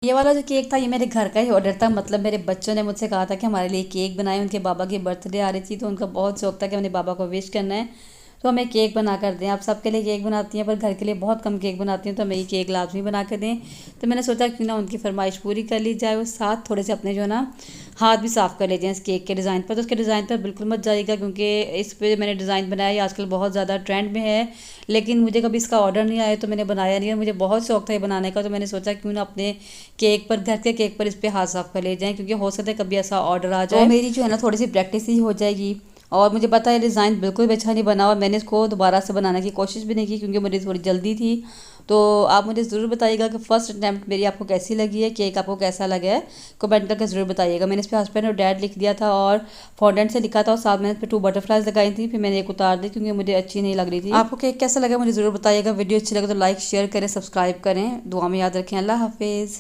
ये वाला जो केक था ये मेरे घर का ही ऑर्डर था। मतलब मेरे बच्चों ने मुझसे कहा था कि हमारे लिए केक बनाए। उनके बाबा की बर्थडे आ रही थी तो उनका बहुत शौक था कि अपने बाबा को विश करना है, तो हमें केक बना कर दें। आप सबके लिए केक बनाती हैं पर घर के लिए बहुत कम केक बनाती हैं, तो हमें ये केक लाजमी बना कर दें। तो मैंने सोचा क्यों ना उनकी फरमाइश पूरी कर ली जाए और साथ थोड़े से अपने जो है ना हाथ भी साफ़ कर लेते हैं इस केक के डिज़ाइन पर। तो उसके डिज़ाइन पर बिल्कुल मत जाइएगा क्योंकि इस पे मैंने डिज़ाइन बनाया, ये आजकल बहुत ज़्यादा ट्रेंड में है। लेकिन मुझे कभी इसका ऑर्डर नहीं आया तो मैंने बनाया नहीं, और मुझे बहुत शौक था ये बनाने का। तो मैंने सोचा क्यों ना अपने केक पर, घर के केक पर इस पे हाथ साफ कर ले जाएं, क्योंकि हो सकता है कभी ऐसा ऑर्डर आ जाए। तो मेरी जो है ना थोड़ी सी प्रैक्टिस ही हो जाएगी। और मुझे पता है डिज़ाइन बिल्कुल भी अच्छा नहीं बना, और मैंने इसको दोबारा से बनाने की कोशिश भी नहीं की क्योंकि मुझे थोड़ी जल्दी थी। तो आप मुझे ज़रूर बताइएगा कि फ़र्स्ट अटैम्प्ट मेरी आपको कैसी लगी है, केक आपको कैसा लगा है, कमेंट करके ज़रूर बताइएगा। मैंने इस पर हस्बैंड और डैड लिख दिया था और फॉन्डेंट से लिखा था, और साथ मैंने इस पर 2 बटरफ्लाइज लगाई थी। फिर मैंने एक उतार दी क्योंकि मुझे अच्छी नहीं लग रही थी। आपको केक कैसा लगा मुझे ज़रूर बताइएगा। वीडियो अच्छी लगे तो लाइक शेयर करें, सब्सक्राइब करें। दुआ में याद रखें। अल्लाह हाफिज़।